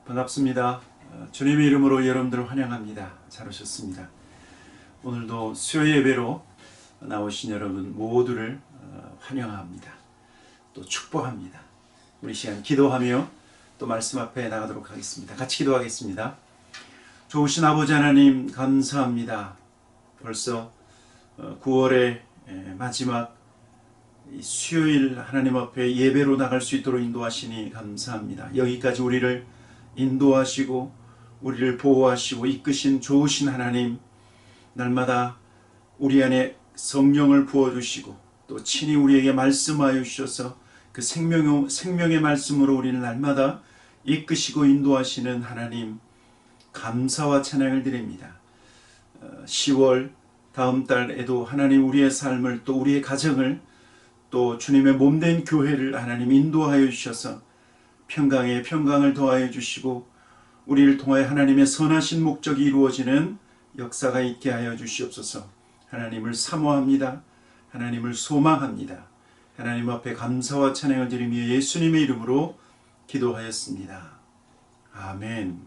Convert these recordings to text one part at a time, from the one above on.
반갑습니다. 주님의 이름으로 여러분들을 환영합니다. 잘 오셨습니다. 오늘도 수요 예배로 나오신 여러분 모두를 환영합니다. 또 축복합니다. 우리 시간 기도하며 또 말씀 앞에 나가도록 하겠습니다. 같이 기도하겠습니다. 좋으신 아버지 하나님 감사합니다. 벌써 9월의 마지막 수요일 하나님 앞에 예배로 나갈 수 있도록 인도하시니 감사합니다. 여기까지 우리를 인도하시고 우리를 보호하시고 이끄신 좋으신 하나님, 날마다 우리 안에 성령을 부어주시고 또 친히 우리에게 말씀하여 주셔서 그 생명의 말씀으로 우리를 날마다 이끄시고 인도하시는 하나님, 감사와 찬양을 드립니다. 10월 다음 달에도 하나님 우리의 삶을 또 우리의 가정을 또 주님의 몸된 교회를 하나님 인도하여 주셔서 평강에 평강을 더하여 주시고 우리를 통하여 하나님의 선하신 목적이 이루어지는 역사가 있게 하여 주시옵소서. 하나님을 사모합니다. 하나님을 소망합니다. 하나님 앞에 감사와 찬양을 드리며 예수님의 이름으로 기도하였습니다. 아멘.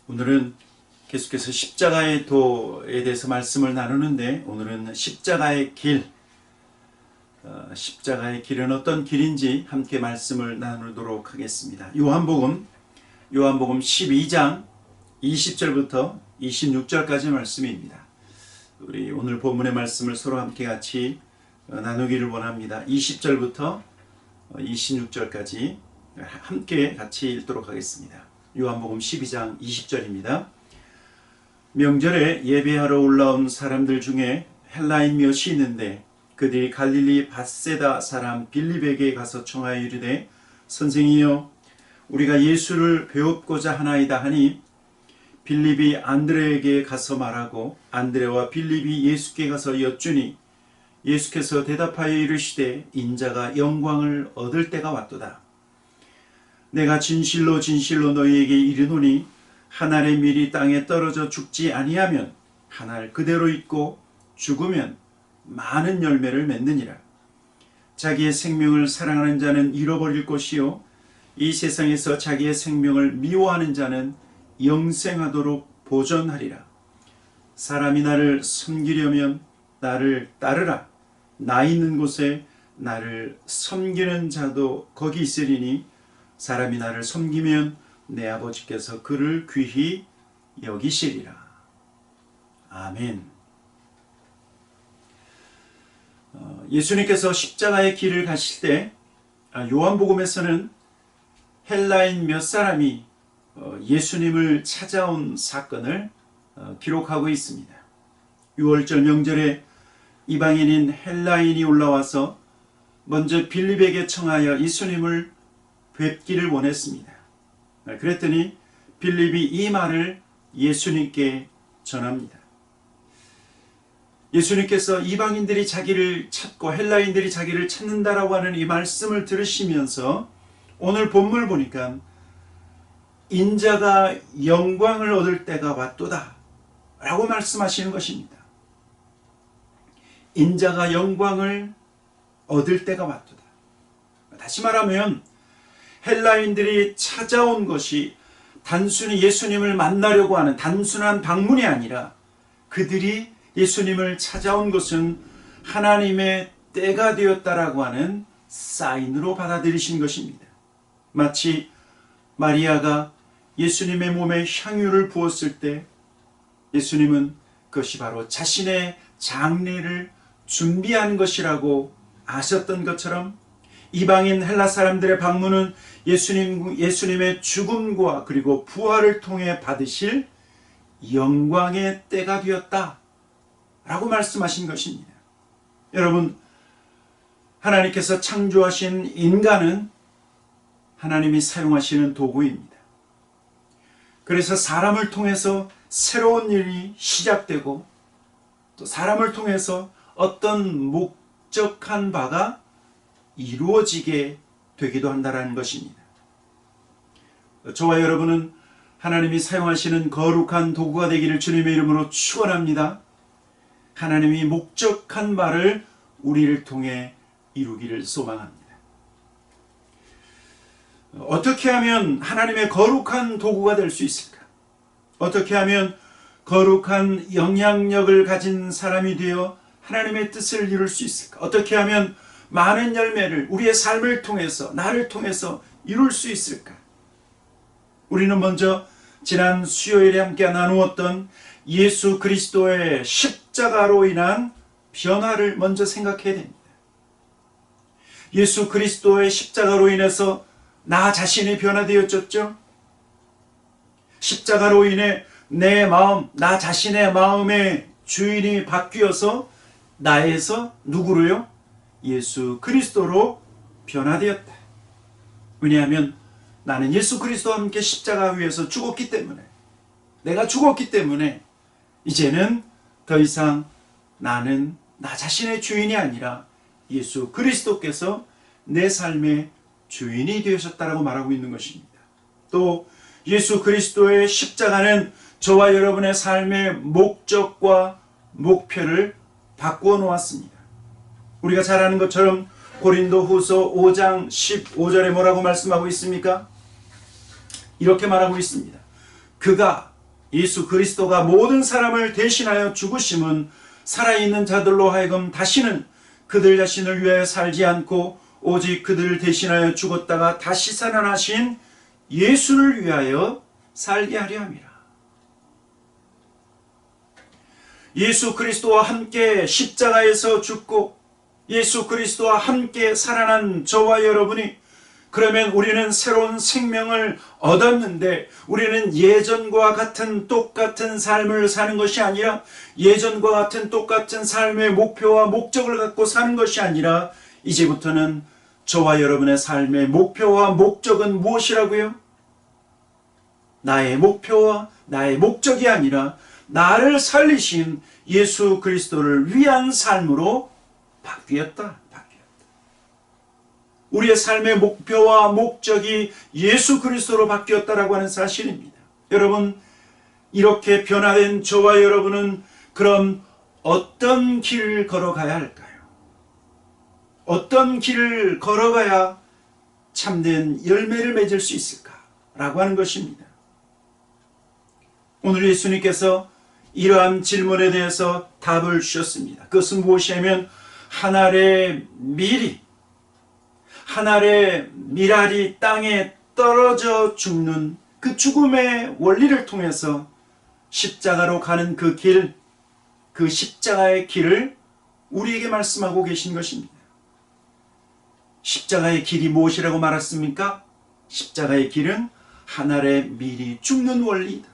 오늘은 계속해서 십자가의 도에 대해서 말씀을 나누는데, 오늘은 십자가의 길, 십자가의 길은 어떤 길인지 함께 말씀을 나누도록 하겠습니다. 요한복음 12장 20절부터 26절까지 말씀입니다. 우리 오늘 본문의 말씀을 서로 함께 같이 나누기를 원합니다. 20절부터 26절까지 함께 같이 읽도록 하겠습니다. 요한복음 12장 20절입니다. 명절에 예배하러 올라온 사람들 중에 헬라인 몇이 있는데 그들이 갈릴리 밧세다 사람 빌립에게 가서 청하여 이르되, 선생이여, 우리가 예수를 배웁고자 하나이다 하니, 빌립이 안드레에게 가서 말하고 안드레와 빌립이 예수께 가서 여쭈니, 예수께서 대답하여 이르시되, 인자가 영광을 얻을 때가 왔도다. 내가 진실로 진실로 너희에게 이르노니, 한 알의 밀이 땅에 떨어져 죽지 아니하면 한 알 그대로 있고 죽으면 많은 열매를 맺느니라. 자기의 생명을 사랑하는 자는 잃어버릴 것이요, 이 세상에서 자기의 생명을 미워하는 자는 영생하도록 보존하리라. 사람이 나를 섬기려면 나를 따르라. 나 있는 곳에 나를 섬기는 자도 거기 있으리니, 사람이 나를 섬기면 내 아버지께서 그를 귀히 여기시리라. 아멘. 예수님께서 십자가의 길을 가실 때 요한복음에서는 헬라인 몇 사람이 예수님을 찾아온 사건을 기록하고 있습니다. 6월절 명절에 이방인인 헬라인이 올라와서 먼저 빌립에게 청하여 예수님을 뵙기를 원했습니다. 그랬더니 빌립이 이 말을 예수님께 전합니다. 예수님께서 이방인들이 자기를 찾고 헬라인들이 자기를 찾는다라고 하는 이 말씀을 들으시면서 오늘 본문을 보니까 인자가 영광을 얻을 때가 왔도다 라고 말씀하시는 것입니다. 인자가 영광을 얻을 때가 왔도다. 다시 말하면 헬라인들이 찾아온 것이 단순히 예수님을 만나려고 하는 단순한 방문이 아니라, 그들이 예수님을 찾아온 것은 하나님의 때가 되었다라고 하는 사인으로 받아들이신 것입니다. 마치 마리아가 예수님의 몸에 향유를 부었을 때 예수님은 그것이 바로 자신의 장례를 준비하는 것이라고 아셨던 것처럼, 이방인 헬라 사람들의 방문은 예수님의 죽음과 그리고 부활을 통해 받으실 영광의 때가 되었다 라고 말씀하신 것입니다. 여러분, 하나님께서 창조하신 인간은 하나님이 사용하시는 도구입니다. 그래서 사람을 통해서 새로운 일이 시작되고 또 사람을 통해서 어떤 목적한 바가 이루어지게 되기도 한다는 것입니다. 저와 여러분은 하나님이 사용하시는 거룩한 도구가 되기를 주님의 이름으로 축원합니다. 하나님이 목적한 바를 우리를 통해 이루기를 소망합니다. 어떻게 하면 하나님의 거룩한 도구가 될 수 있을까? 어떻게 하면 거룩한 영향력을 가진 사람이 되어 하나님의 뜻을 이룰 수 있을까? 어떻게 하면 많은 열매를 우리의 삶을 통해서, 나를 통해서 이룰 수 있을까? 우리는 먼저 지난 수요일에 함께 나누었던 예수 그리스도의 십자가로 인한 변화를 먼저 생각해야 됩니다. 예수 그리스도의 십자가로 인해서 나 자신이 변화되어졌죠. 십자가로 인해 내 마음, 나 자신의 마음의 주인이 바뀌어서 나에서 누구로요? 예수 그리스도로 변화되었다. 왜냐하면 나는 예수 그리스도와 함께 십자가 위에서 죽었기 때문에, 내가 죽었기 때문에 이제는 더 이상 나는 나 자신의 주인이 아니라 예수 그리스도께서 내 삶의 주인이 되셨다라고 말하고 있는 것입니다. 또 예수 그리스도의 십자가는 저와 여러분의 삶의 목적과 목표를 바꾸어 놓았습니다. 우리가 잘 아는 것처럼 고린도후서 5장 15절에 뭐라고 말씀하고 있습니까? 이렇게 말하고 있습니다. 그가, 예수 그리스도가 모든 사람을 대신하여 죽으심은 살아있는 자들로 하여금 다시는 그들 자신을 위하여 살지 않고 오직 그들을 대신하여 죽었다가 다시 살아나신 예수를 위하여 살게 하려 함이라. 예수 그리스도와 함께 십자가에서 죽고 예수 그리스도와 함께 살아난 저와 여러분이, 그러면 우리는 새로운 생명을 얻었는데 우리는 예전과 같은 똑같은 삶을 사는 것이 아니라, 예전과 같은 똑같은 삶의 목표와 목적을 갖고 사는 것이 아니라, 이제부터는 저와 여러분의 삶의 목표와 목적은 무엇이라고요? 나의 목표와 나의 목적이 아니라 나를 살리신 예수 그리스도를 위한 삶으로 바뀌었다. 우리의 삶의 목표와 목적이 예수 그리스도로 바뀌었다라고 하는 사실입니다. 여러분, 이렇게 변화된 저와 여러분은 그럼 어떤 길을 걸어가야 할까요? 어떤 길을 걸어가야 참된 열매를 맺을 수 있을까라고 하는 것입니다. 오늘 예수님께서 이러한 질문에 대해서 답을 주셨습니다. 그것은 무엇이냐면 한 알의 밀알이 땅에 떨어져 죽는 그 죽음의 원리를 통해서 십자가로 가는 그 길, 그 십자가의 길을 우리에게 말씀하고 계신 것입니다. 십자가의 길이 무엇이라고 말했습니까? 십자가의 길은 한 알의 밀이 죽는 원리이다.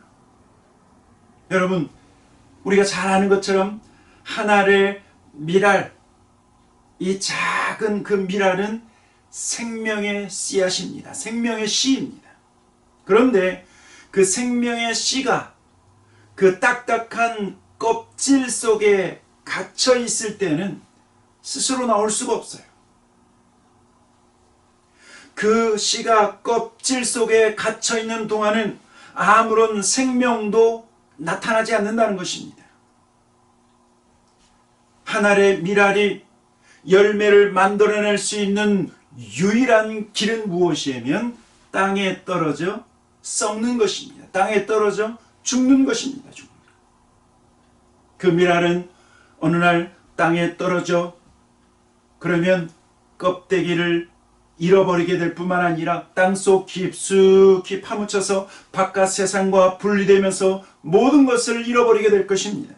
여러분, 우리가 잘 아는 것처럼 한 알의 밀알, 이 작은 그 밀알은 생명의 씨앗입니다. 생명의 씨입니다. 그런데 그 생명의 씨가 그 딱딱한 껍질 속에 갇혀 있을 때는 스스로 나올 수가 없어요. 그 씨가 껍질 속에 갇혀 있는 동안은 아무런 생명도 나타나지 않는다는 것입니다. 한 알의 밀알이 열매를 만들어낼 수 있는 유일한 길은 무엇이냐면 땅에 떨어져 썩는 것입니다. 땅에 떨어져 죽는 것입니다. 그 밀알은 어느 날 땅에 떨어져 그러면 껍데기를 잃어버리게 될 뿐만 아니라 땅속 깊숙이 파묻혀서 바깥 세상과 분리되면서 모든 것을 잃어버리게 될 것입니다.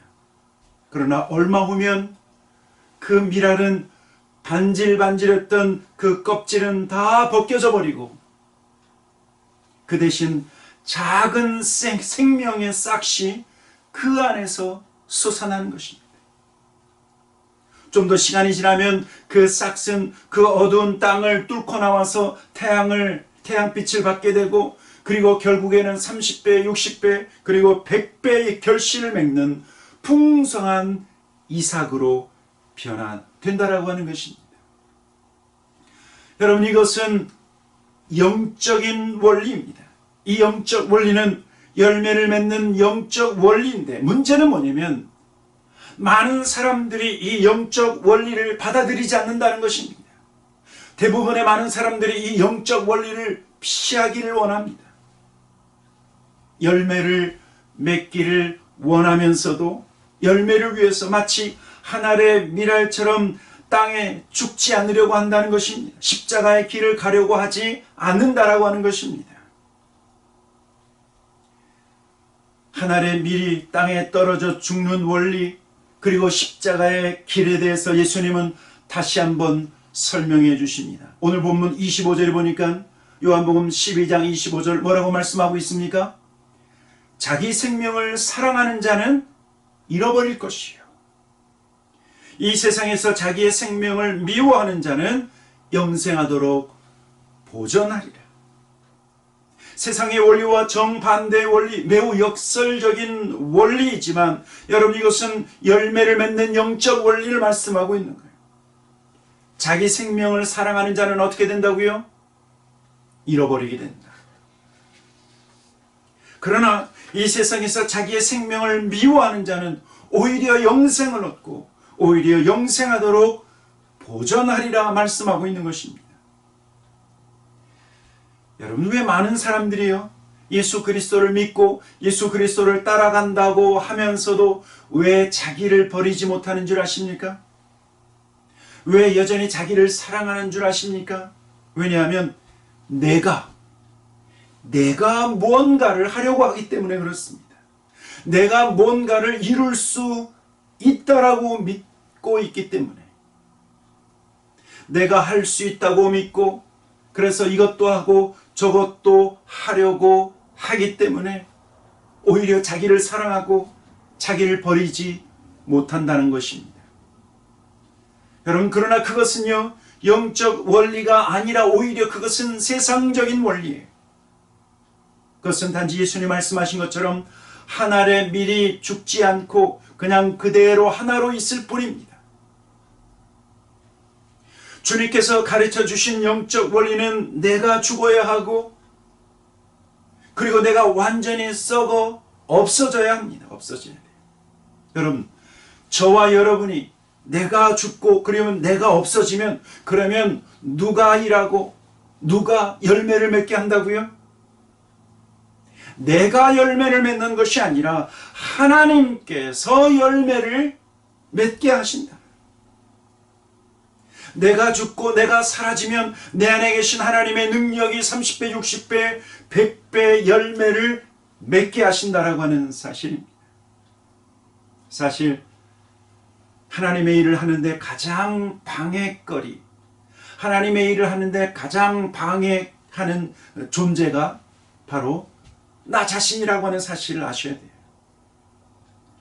그러나 얼마 후면 그 밀알은 반질반질했던 그 껍질은 다 벗겨져 버리고 그 대신 작은 생명의 싹이 그 안에서 솟아나는 것입니다. 좀 더 시간이 지나면 그 싹은 그 어두운 땅을 뚫고 나와서 태양빛을 받게 되고, 그리고 결국에는 30배, 60배, 그리고 100배의 결실을 맺는 풍성한 이삭으로 변화된다라고 하는 것입니다. 여러분, 이것은 영적인 원리입니다. 이 영적 원리는 열매를 맺는 영적 원리인데, 문제는 뭐냐면 많은 사람들이 이 영적 원리를 받아들이지 않는다는 것입니다. 대부분의 많은 사람들이 이 영적 원리를 피하기를 원합니다. 열매를 맺기를 원하면서도 열매를 위해서 마치 한 알의 밀알처럼 땅에 죽지 않으려고 한다는 것입니다. 십자가의 길을 가려고 하지 않는다라고 하는 것입니다. 한 알의 밀이 땅에 떨어져 죽는 원리, 그리고 십자가의 길에 대해서 예수님은 다시 한번 설명해 주십니다. 오늘 본문 25절에 보니까 요한복음 12장 25절 뭐라고 말씀하고 있습니까? 자기 생명을 사랑하는 자는 잃어버릴 것이요, 이 세상에서 자기의 생명을 미워하는 자는 영생하도록 보존하리라. 세상의 원리와 정반대의 원리, 매우 역설적인 원리이지만 여러분, 이것은 열매를 맺는 영적 원리를 말씀하고 있는 거예요. 자기 생명을 사랑하는 자는 어떻게 된다고요? 잃어버리게 된다. 그러나 이 세상에서 자기의 생명을 미워하는 자는 오히려 영생을 얻고 오히려 영생하도록 보존하리라 말씀하고 있는 것입니다. 여러분, 왜 많은 사람들이요, 예수 그리스도를 믿고 예수 그리스도를 따라간다고 하면서도 왜 자기를 버리지 못하는 줄 아십니까? 왜 여전히 자기를 사랑하는 줄 아십니까? 왜냐하면 내가 무언가를 하려고 하기 때문에 그렇습니다. 내가 뭔가를 이룰 수 있다라고 믿고 있기 때문에, 내가 할 수 있다고 믿고 그래서 이것도 하고 저것도 하려고 하기 때문에 오히려 자기를 사랑하고 자기를 버리지 못한다는 것입니다. 여러분, 그러나 그것은요, 영적 원리가 아니라 오히려 그것은 세상적인 원리예요. 그것은 단지 예수님 말씀하신 것처럼 한 알의 밀이 죽지 않고 그냥 그대로 하나로 있을 뿐입니다. 주님께서 가르쳐 주신 영적 원리는 내가 죽어야 하고 그리고 내가 완전히 썩어 없어져야 합니다. 없어져야 돼요. 여러분, 저와 여러분이 내가 죽고 그러면 내가 없어지면, 그러면 누가 일하고 누가 열매를 맺게 한다고요? 내가 열매를 맺는 것이 아니라 하나님께서 열매를 맺게 하신다. 내가 죽고 내가 사라지면 내 안에 계신 하나님의 능력이 30배, 60배, 100배 열매를 맺게 하신다라고 하는 사실입니다. 사실 하나님의 일을 하는데 가장 방해거리, 하나님의 일을 하는데 가장 방해하는 존재가 바로 나 자신이라고 하는 사실을 아셔야 돼요.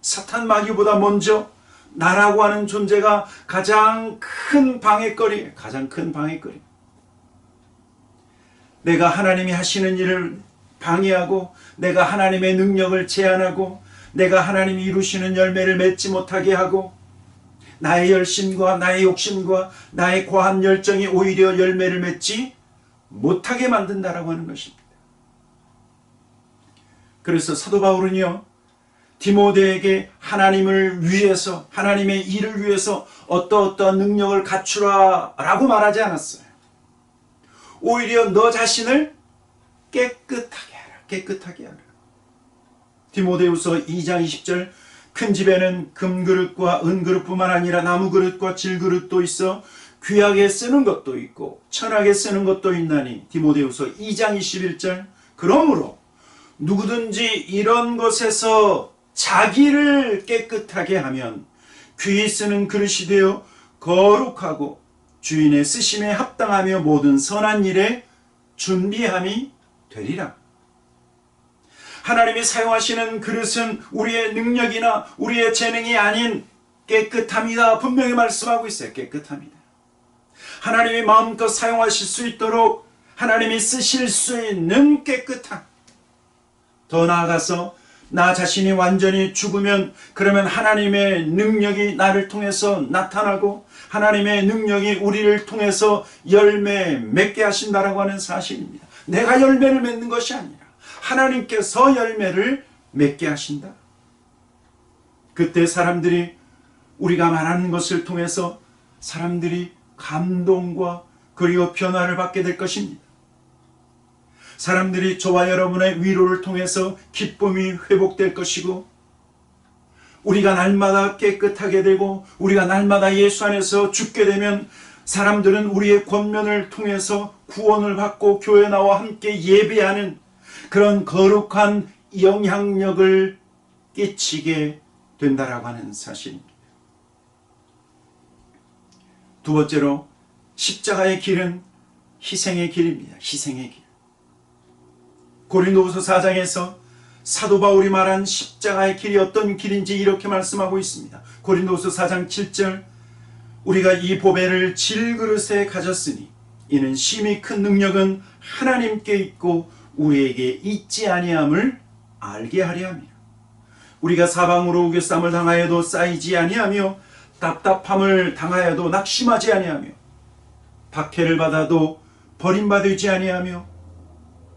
사탄 마귀보다 먼저 나라고 하는 존재가 가장 큰 방해거리예요. 가장 큰 방해거리. 내가 하나님이 하시는 일을 방해하고, 내가 하나님의 능력을 제한하고, 내가 하나님이 이루시는 열매를 맺지 못하게 하고, 나의 열심과 나의 욕심과 나의 과한 열정이 오히려 열매를 맺지 못하게 만든다라고 하는 것입니다. 그래서 사도 바울은요, 디모데에게 하나님을 위해서, 하나님의 일을 위해서 어떠어떠한 능력을 갖추라 라고 말하지 않았어요. 오히려 너 자신을 깨끗하게 하라. 깨끗하게 하라. 디모데후서 2장 20절, 큰 집에는 금그릇과 은그릇뿐만 아니라 나무그릇과 질그릇도 있어 귀하게 쓰는 것도 있고 천하게 쓰는 것도 있나니. 디모데후서 2장 21절, 그러므로 누구든지 이런 것에서 자기를 깨끗하게 하면 귀히 쓰는 그릇이 되어 거룩하고 주인의 쓰심에 합당하며 모든 선한 일에 준비함이 되리라. 하나님이 사용하시는 그릇은 우리의 능력이나 우리의 재능이 아닌 깨끗함이다. 분명히 말씀하고 있어요. 깨끗함이다. 하나님이 마음껏 사용하실 수 있도록 하나님이 쓰실 수 있는 깨끗함. 더 나아가서 나 자신이 완전히 죽으면 그러면 하나님의 능력이 나를 통해서 나타나고 하나님의 능력이 우리를 통해서 열매 맺게 하신다라고 하는 사실입니다. 내가 열매를 맺는 것이 아니라 하나님께서 열매를 맺게 하신다. 그때 사람들이, 우리가 말하는 것을 통해서 사람들이 감동과 그리고 변화를 받게 될 것입니다. 사람들이 저와 여러분의 위로를 통해서 기쁨이 회복될 것이고, 우리가 날마다 깨끗하게 되고 우리가 날마다 예수 안에서 죽게 되면 사람들은 우리의 권면을 통해서 구원을 받고 교회 나와 함께 예배하는 그런 거룩한 영향력을 끼치게 된다라고 하는 사실입니다. 두 번째로, 십자가의 길은 희생의 길입니다. 희생의 길. 고린도후서 4장에서 사도 바울이 말한 십자가의 길이 어떤 길인지 이렇게 말씀하고 있습니다. 고린도후서 4장 7절, 우리가 이 보배를 질그릇에 가졌으니 이는 심히 큰 능력은 하나님께 있고 우리에게 있지 아니함을 알게 하려 함이라. 우리가 사방으로 우겨쌈을 당하여도 쌓이지 아니하며 답답함을 당하여도 낙심하지 아니하며 박해를 받아도 버림받지 아니하며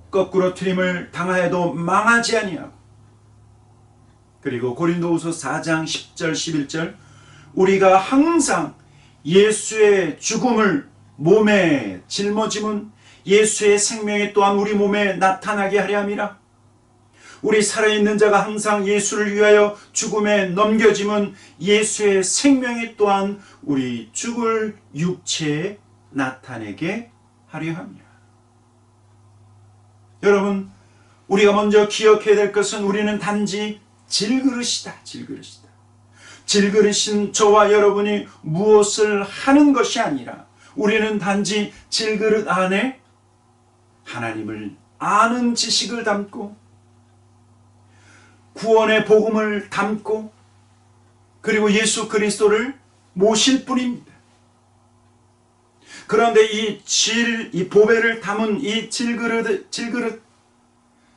거꾸로 트림을 당하여도 망하지 아니하고, 그리고 고린도후서 4장 10절 11절, 우리가 항상 예수의 죽음을 몸에 짊어짐은 예수의 생명이 또한 우리 몸에 나타나게 하려 함이라. 우리 살아있는 자가 항상 예수를 위하여 죽음에 넘겨짐은 예수의 생명이 또한 우리 죽을 육체에 나타내게 하려 함이라. 여러분, 우리가 먼저 기억해야 될 것은 우리는 단지 질그릇이다. 질그릇이다. 질그릇인 저와 여러분이 무엇을 하는 것이 아니라 우리는 단지 질그릇 안에 하나님을 아는 지식을 담고 구원의 복음을 담고 그리고 예수 그리스도를 모실 뿐입니다. 그런데 이 보배를 담은 이 질그릇,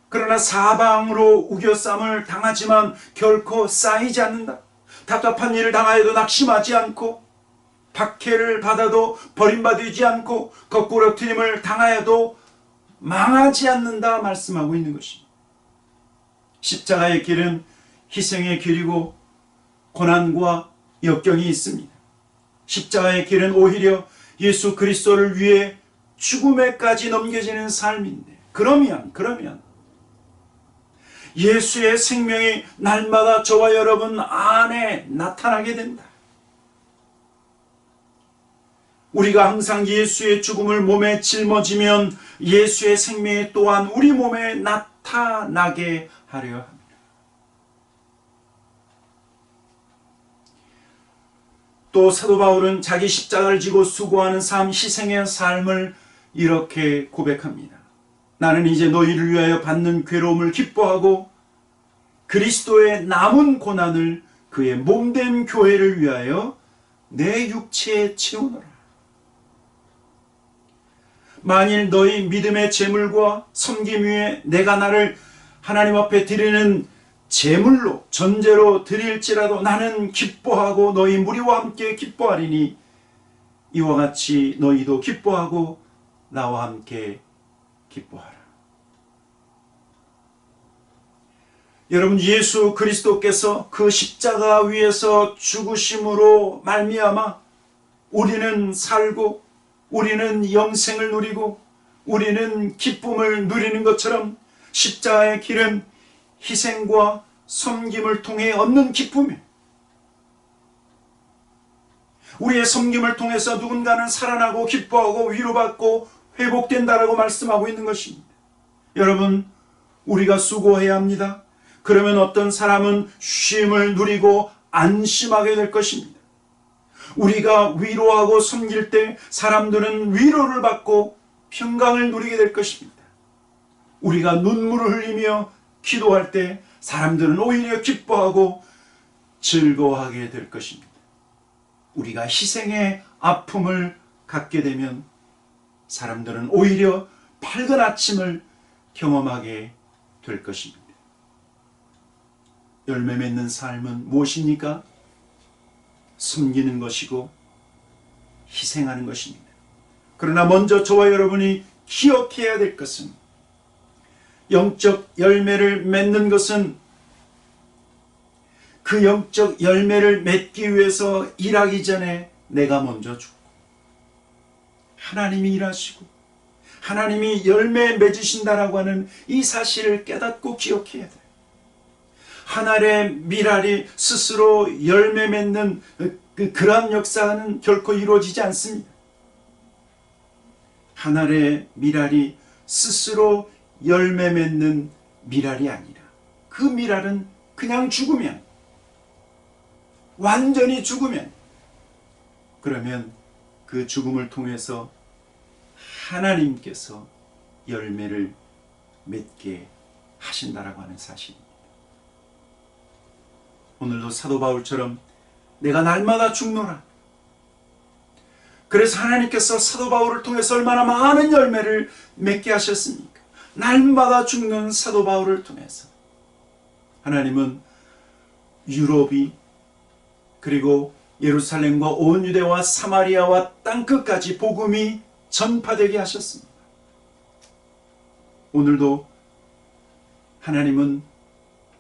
그러나 사방으로 우겨쌈을 당하지만 결코 쌓이지 않는다. 답답한 일을 당하여도 낙심하지 않고, 박해를 받아도 버림받지 않고, 거꾸로 트림을 당하여도 망하지 않는다 말씀하고 있는 것입니다. 십자가의 길은 희생의 길이고 고난과 역경이 있습니다. 십자가의 길은 오히려 예수 그리스도를 위해 죽음에까지 넘겨지는 삶인데, 그러면 예수의 생명이 날마다 저와 여러분 안에 나타나게 된다. 우리가 항상 예수의 죽음을 몸에 짊어지면 예수의 생명이 또한 우리 몸에 나타나게 하려 합니다. 또 사도 바울은 자기 십자가를 지고 수고하는 삶, 희생의 삶을 이렇게 고백합니다. 나는 이제 너희를 위하여 받는 괴로움을 기뻐하고 그리스도의 남은 고난을 그의 몸된 교회를 위하여 내 육체에 채우노라. 만일 너희 믿음의 제물과 섬김 위에 내가 나를 하나님 앞에 드리는 제물로 전제로 드릴지라도 나는 기뻐하고 너희 무리와 함께 기뻐하리니 이와 같이 너희도 기뻐하고 나와 함께 기뻐하라. 여러분, 예수 그리스도께서 그 십자가 위에서 죽으심으로 말미암아 우리는 살고 우리는 영생을 누리고 우리는 기쁨을 누리는 것처럼 십자가의 길은 희생과 섬김을 통해 얻는 기쁨이에요. 우리의 섬김을 통해서 누군가는 살아나고 기뻐하고 위로받고 회복된다라고 말씀하고 있는 것입니다. 여러분, 우리가 수고해야 합니다. 그러면 어떤 사람은 쉼을 누리고 안심하게 될 것입니다. 우리가 위로하고 섬길 때 사람들은 위로를 받고 평강을 누리게 될 것입니다. 우리가 눈물을 흘리며 기도할 때 사람들은 오히려 기뻐하고 즐거워하게 될 것입니다. 우리가 희생의 아픔을 갖게 되면 사람들은 오히려 밝은 아침을 경험하게 될 것입니다. 열매 맺는 삶은 무엇입니까? 섬기는 것이고 희생하는 것입니다. 그러나 먼저 저와 여러분이 기억해야 될 것은, 영적 열매를 맺는 것은 그 영적 열매를 맺기 위해서 일하기 전에 내가 먼저 죽고 하나님이 일하시고 하나님이 열매 맺으신다라고 하는 이 사실을 깨닫고 기억해야 돼요. 한 알의 밀알이 스스로 열매 맺는 그러한 역사는 결코 이루어지지 않습니다. 한 알의 밀알이 스스로 열매 맺는 밀알이 아니라 그 밀알은 그냥 죽으면, 완전히 죽으면, 그러면 그 죽음을 통해서 하나님께서 열매를 맺게 하신다라고 하는 사실입니다. 오늘도 사도 바울처럼 내가 날마다 죽노라. 그래서 하나님께서 사도 바울을 통해서 얼마나 많은 열매를 맺게 하셨습니까? 날마다 죽는 사도 바울을 통해서 하나님은 유럽이, 그리고 예루살렘과 온 유대와 사마리아와 땅끝까지 복음이 전파되게 하셨습니다. 오늘도 하나님은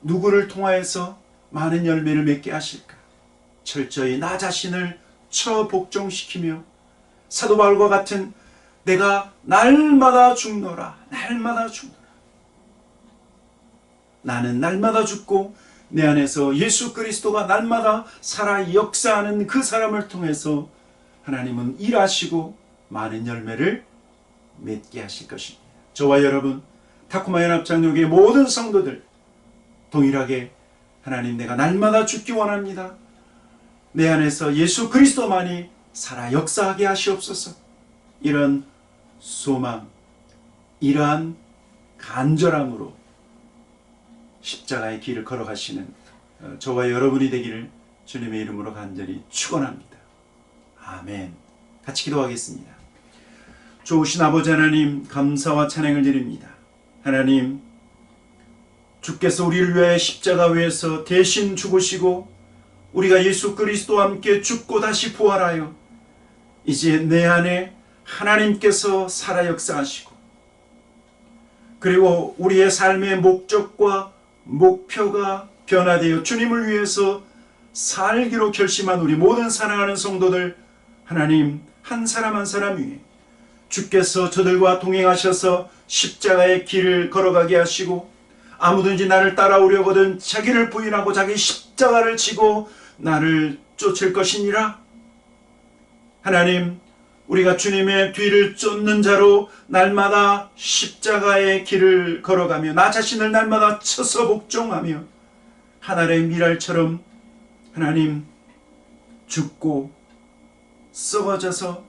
누구를 통하여서 많은 열매를 맺게 하실까? 철저히 나 자신을 처복종시키며 사도 바울과 같은 내가 날마다 죽노라, 날마다 죽노라. 나는 날마다 죽고 내 안에서 예수 그리스도가 날마다 살아 역사하는 그 사람을 통해서 하나님은 일하시고 많은 열매를 맺게 하실 것입니다. 저와 여러분, 타코마 연합장로교의 모든 성도들 동일하게 하나님, 내가 날마다 죽기 원합니다. 내 안에서 예수 그리스도만이 살아 역사하게 하시옵소서. 이런 소망, 이러한 간절함으로 십자가의 길을 걸어가시는 저와 여러분이 되기를 주님의 이름으로 간절히 축원합니다. 아멘. 같이 기도하겠습니다. 좋으신 아버지 하나님, 감사와 찬양을 드립니다. 하나님, 주께서 우리를 위하여 십자가 위에서 대신 죽으시고 우리가 예수 그리스도와 함께 죽고 다시 부활하여 이제 내 안에 하나님께서 살아 역사하시고, 그리고 우리의 삶의 목적과 목표가 변화되어 주님을 위해서 살기로 결심한 우리 모든 사랑하는 성도들, 하나님 한 사람 한 사람 위에 주께서 저들과 동행하셔서 십자가의 길을 걸어가게 하시고, 아무든지 나를 따라오려거든 자기를 부인하고 자기 십자가를 지고 나를 쫓을 것이니라. 하나님, 우리가 주님의 뒤를 쫓는 자로 날마다 십자가의 길을 걸어가며 나 자신을 날마다 쳐서 복종하며 하늘의 밀알처럼 하나님 죽고 썩어져서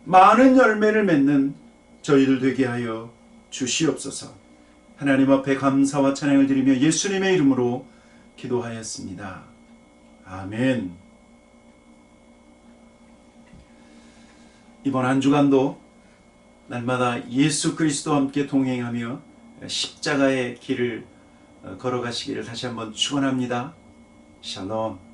많은 열매를 맺는 저희들 되게 하여 주시옵소서. 하나님 앞에 감사와 찬양을 드리며 예수님의 이름으로 기도하였습니다. 아멘. 이번 한 주간도 날마다 예수 그리스도와 함께 동행하며 십자가의 길을 걸어가시기를 다시 한번 축원합니다. 샬롬.